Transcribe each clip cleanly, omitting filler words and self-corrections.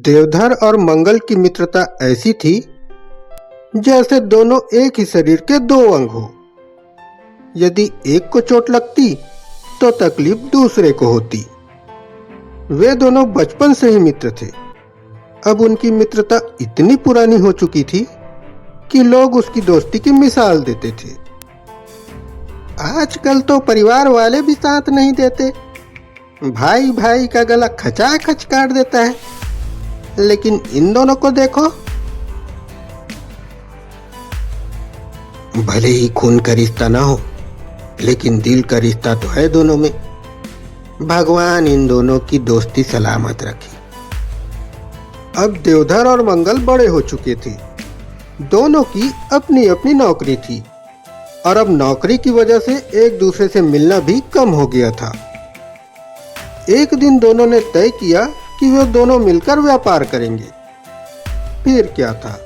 देवधर और मंगल की मित्रता ऐसी थी जैसे दोनों एक ही शरीर के दो अंग हो। यदि एक को चोट लगती तो तकलीफ दूसरे को होती। वे दोनों बचपन से ही मित्र थे। अब उनकी मित्रता इतनी पुरानी हो चुकी थी कि लोग उसकी दोस्ती की मिसाल देते थे। आजकल तो परिवार वाले भी साथ नहीं देते, भाई भाई का गला खचाखच काट देता है। लेकिन इन दोनों को देखो, भले ही खून का रिश्ता ना हो लेकिन दिल का रिश्ता तो है दोनों में। भगवान इन दोनों की दोस्ती सलामत रखे। अब देवधर और मंगल बड़े हो चुके थे। दोनों की अपनी अपनी नौकरी थी और अब नौकरी की वजह से एक दूसरे से मिलना भी कम हो गया था। एक दिन दोनों ने तय किया कि वे दोनों मिलकर व्यापार करेंगे। फिर क्या था,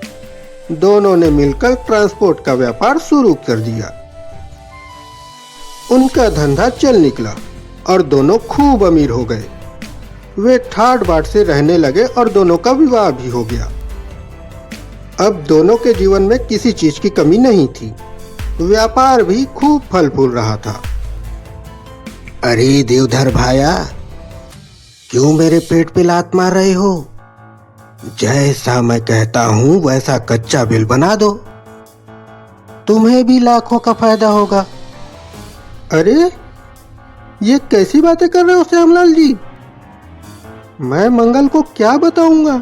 दोनों ने मिलकर ट्रांसपोर्ट का व्यापार शुरू कर दिया। उनका धंधा चल निकला और दोनों खूब अमीर हो गए। वे ठाट बाट से रहने लगे और दोनों का विवाह भी हो गया। अब दोनों के जीवन में किसी चीज की कमी नहीं थी। व्यापार भी खूब फल फूल रहा था। अरे देवधर भाया, क्यों मेरे पेट पे लात मार रहे हो? जैसा मैं कहता हूं वैसा कच्चा बिल बना दो, तुम्हें भी लाखों का फायदा होगा। अरे ये कैसी बातें कर रहे हो श्यामलाल जी? मैं मंगल को क्या बताऊंगा?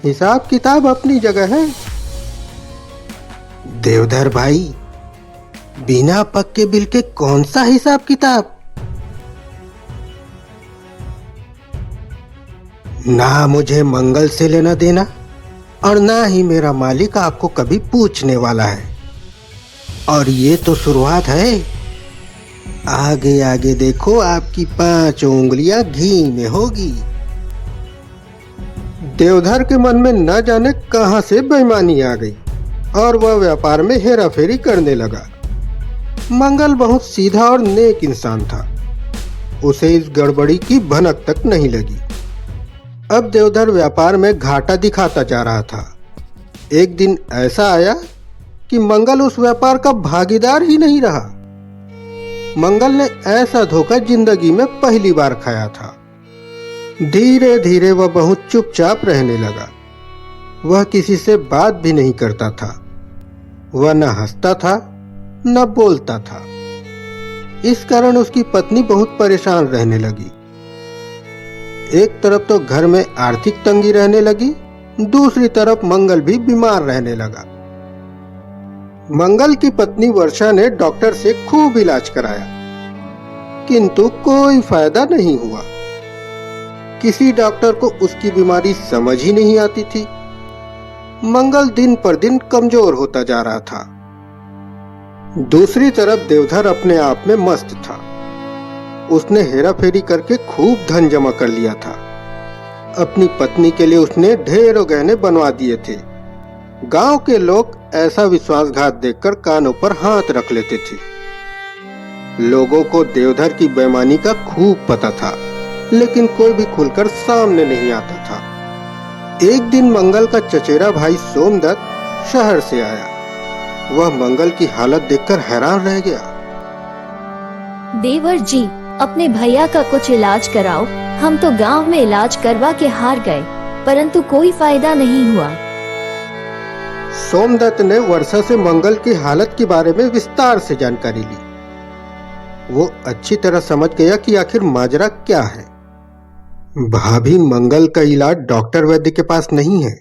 हिसाब किताब अपनी जगह है। देवधर भाई, बिना पक्के बिल के कौन सा हिसाब किताब? ना मुझे मंगल से लेना देना और ना ही मेरा मालिक आपको कभी पूछने वाला है। और ये तो शुरुआत है। आगे आगे देखो, आपकी 5 उंगलियां घी में होगी। देवधर के मन में न जाने कहां से बेईमानी आ गई और वह व्यापार में हेरा फेरी करने लगा। मंगल बहुत सीधा और नेक इंसान था। उसे इस गड़बड़ी की भनक तक नहीं लगी। अब देवधर व्यापार में घाटा दिखाता जा रहा था। एक दिन ऐसा आया कि मंगल उस व्यापार का भागीदार ही नहीं रहा। मंगल ने ऐसा धोखा जिंदगी में पहली बार खाया था। धीरे धीरे वह बहुत चुपचाप रहने लगा। वह किसी से बात भी नहीं करता था। वह न हंसता था न बोलता था। इस कारण उसकी पत्नी बहुत परेशान रहने लगी। एक तरफ तो घर में आर्थिक तंगी रहने लगी, दूसरी तरफ मंगल भी बीमार रहने लगा। मंगल की पत्नी वर्षा ने डॉक्टर से खूब इलाज कराया, किंतु कोई फायदा नहीं हुआ। किसी डॉक्टर को उसकी बीमारी समझ ही नहीं आती थी। मंगल दिन पर दिन कमजोर होता जा रहा था। दूसरी तरफ देवधर अपने आप में मस्त था। उसने हेरा फेरी करके खूब धन जमा कर लिया था। अपनी पत्नी के लिए उसने ढेरों गहने बनवा दिए थे। गांव के लोग ऐसा विश्वासघात देखकर कानों पर हाथ रख लेते थे। लोगों को देवधर की बेईमानी का खूब पता था, लेकिन कोई भी खुलकर सामने नहीं आता था। एक दिन मंगल का चचेरा भाई सोमदत्त शहर से आया। वह मंगल की हालत देखकर हैरान रह गया। देवर जी, अपने भैया का कुछ इलाज कराओ। हम तो गांव में इलाज करवा के हार गए, परंतु कोई फायदा नहीं हुआ। सोमदत्त ने वर्षा से मंगल की हालत के बारे में विस्तार से जानकारी ली। वो अच्छी तरह समझ गया कि आखिर माजरा क्या है। भाभी, मंगल का इलाज डॉक्टर वैद्य के पास नहीं है।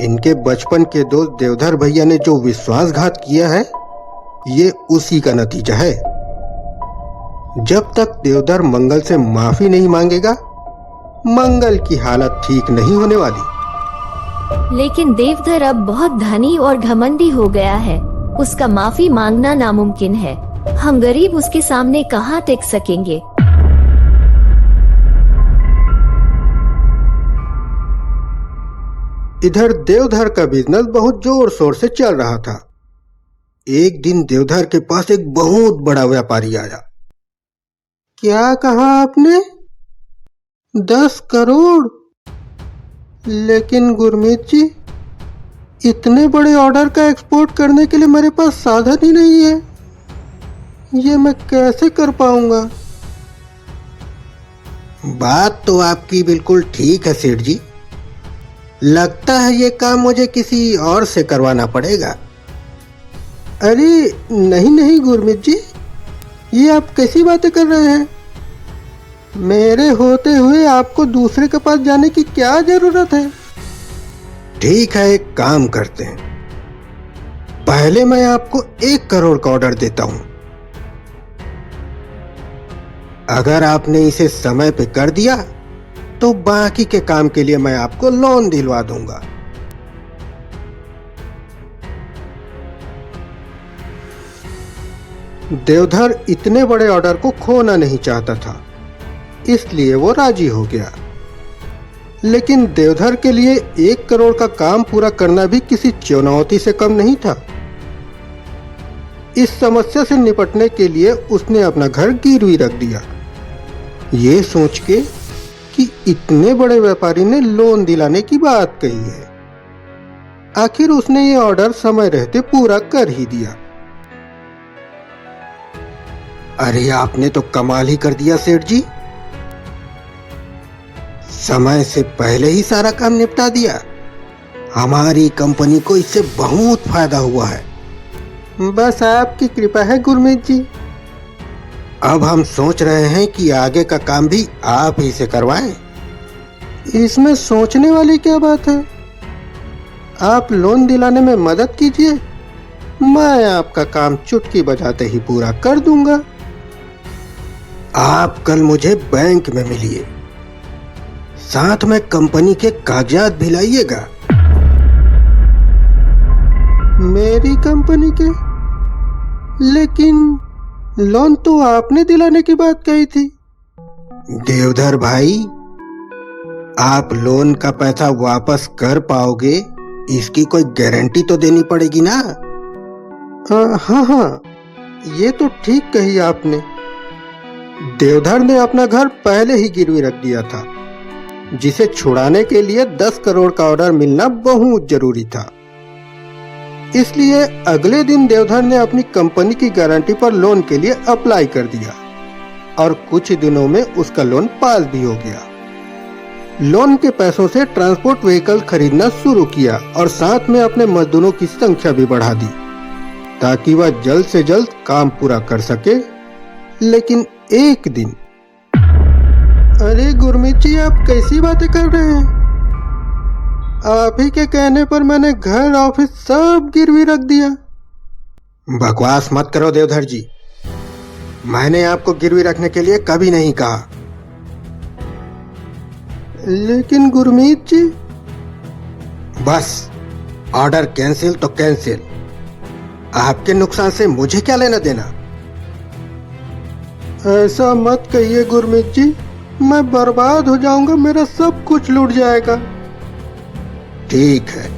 इनके बचपन के दोस्त देवधर भैया ने जो विश्वासघात किया है, ये उसी का नतीजा है। जब तक देवधर मंगल से माफी नहीं मांगेगा, मंगल की हालत ठीक नहीं होने वाली। लेकिन देवधर अब बहुत धनी और घमंडी हो गया है। उसका माफी मांगना नामुमकिन है। हम गरीब उसके सामने कहाँ टिक सकेंगे। इधर देवधर का बिजनेस बहुत जोर शोर से चल रहा था। एक दिन देवधर के पास एक बहुत बड़ा व्यापारी आया। क्या कहा आपने? 10 करोड़? लेकिन गुरमीत जी, इतने बड़े ऑर्डर का एक्सपोर्ट करने के लिए मेरे पास साधन ही नहीं है। ये मैं कैसे कर पाऊंगा? बात तो आपकी बिल्कुल ठीक है सेठ जी। लगता है ये काम मुझे किसी और से करवाना पड़ेगा। अरे नहीं नहीं गुरमीत जी, ये आप कैसी बातें कर रहे हैं? मेरे होते हुए आपको दूसरे के पास जाने की क्या जरूरत है? ठीक है, एक काम करते हैं। पहले मैं आपको 1 करोड़ का ऑर्डर देता हूं। अगर आपने इसे समय पे कर दिया तो बाकी के काम के लिए मैं आपको लोन दिलवा दूंगा। देवधर इतने बड़े ऑर्डर को खोना नहीं चाहता था, इसलिए वो राजी हो गया। लेकिन देवधर के लिए 1 करोड़ का काम पूरा करना भी किसी चुनौती से कम नहीं था। इस समस्या से निपटने के लिए उसने अपना घर गिरवी रख दिया, ये सोच के कि इतने बड़े व्यापारी ने लोन दिलाने की बात कही है। आखिर उसने ये ऑर्डर समय रहते पूरा कर ही दिया। अरे आपने तो कमाल ही कर दिया सेठ जी। समय से पहले ही सारा काम निपटा दिया। हमारी कंपनी को इससे बहुत फायदा हुआ है। बस आपकी कृपा है गुरमीत जी। अब हम सोच रहे हैं कि आगे का काम भी आप ही से करवाएं। इसमें सोचने वाली क्या बात है? आप लोन दिलाने में मदद कीजिए, मैं आपका काम चुटकी बजाते ही पूरा कर दूंगा। आप कल मुझे बैंक में मिलिए, साथ में कंपनी के कागजात भी लाइएगा। मेरी कंपनी के? लेकिन लोन तो आपने दिलाने की बात कही थी। देवधर भाई, आप लोन का पैसा वापस कर पाओगे, इसकी कोई गारंटी तो देनी पड़ेगी ना। हाँ, ये तो ठीक कही आपने। देवधर ने अपना घर पहले ही गिरवी रख दिया था, जिसे छुड़ाने के लिए 10 करोड़ का ऑर्डर मिलना बहुत जरूरी था। इसलिए अगले दिन देवधर ने अपनी कंपनी की गारंटी पर लोन के लिए अप्लाई कर दिया और कुछ दिनों में उसका लोन पास भी हो गया। लोन के पैसों से ट्रांसपोर्ट व्हीकल खरीदना शुरू किया और साथ में अपने मजदूरों की संख्या भी बढ़ा दी, ताकि वह जल्द से जल्द काम पूरा कर सके। लेकिन एक दिन, अरे गुरमीत जी, आप कैसी बातें कर रहे हैं? आप ही के कहने पर मैंने घर ऑफिस सब गिरवी रख दिया। बकवास मत करो देवधर जी, मैंने आपको गिरवी रखने के लिए कभी नहीं कहा। लेकिन गुरमीत जी, बस ऑर्डर कैंसिल तो कैंसिल। आपके नुकसान से मुझे क्या लेना देना। ऐसा मत कहिए गुरमीत जी, मैं बर्बाद हो जाऊंगा, मेरा सब कुछ लूट जाएगा। ठीक है,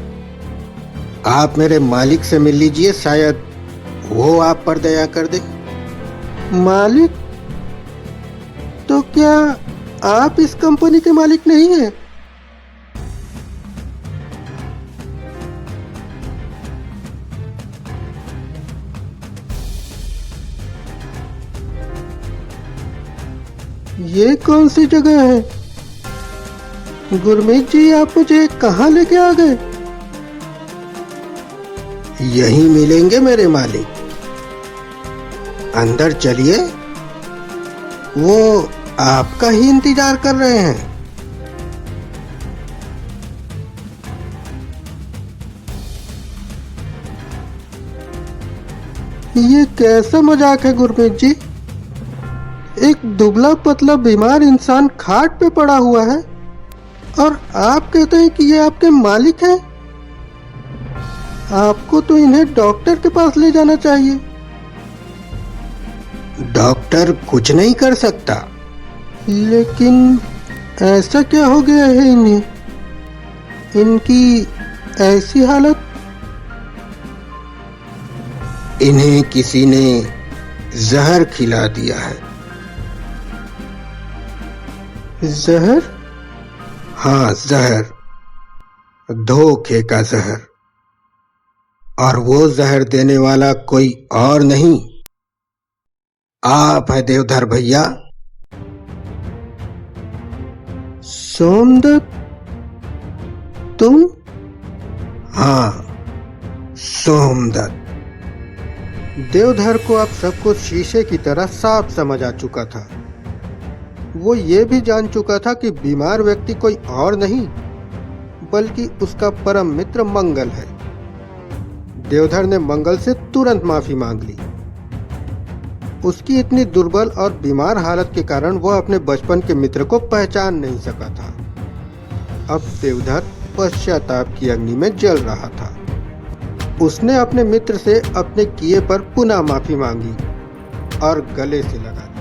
आप मेरे मालिक से मिल लीजिए, शायद वो आप पर दया कर दे। मालिक? तो क्या आप इस कंपनी के मालिक नहीं हैं? ये कौन सी जगह है? गुरमीत जी, आप मुझे कहाँ लेके आ गए? यहीं मिलेंगे मेरे मालिक। अंदर चलिए, वो आपका ही इंतजार कर रहे हैं। ये कैसा मजाक है गुरमीत जी? एक दुबला पतला बीमार इंसान खाट पे पड़ा हुआ है और आप कहते हैं कि ये आपके मालिक हैं। आपको तो इन्हें डॉक्टर के पास ले जाना चाहिए। डॉक्टर कुछ नहीं कर सकता। लेकिन ऐसा क्या हो गया है इन्हें? इनकी ऐसी हालत? इन्हें किसी ने जहर खिला दिया है। जहर? हाँ, जहर। धोखे का जहर। और वो जहर देने वाला कोई और नहीं, आप है देवधर भैया। सोमदत्त, तुम? हाँ, सोमदत्त। देवधर को अब सब कुछ शीशे की तरह साफ समझ आ चुका था। वो ये भी जान चुका था कि बीमार व्यक्ति कोई और नहीं बल्कि उसका परम मित्र मंगल है। देवधर ने मंगल से तुरंत माफी मांग ली। उसकी इतनी दुर्बल और बीमार हालत के कारण वह अपने बचपन के मित्र को पहचान नहीं सका था। अब देवधर पश्चाताप की अग्नि में जल रहा था। उसने अपने मित्र से अपने किए पर पुनः माफी मांगी और गले से लगा ली।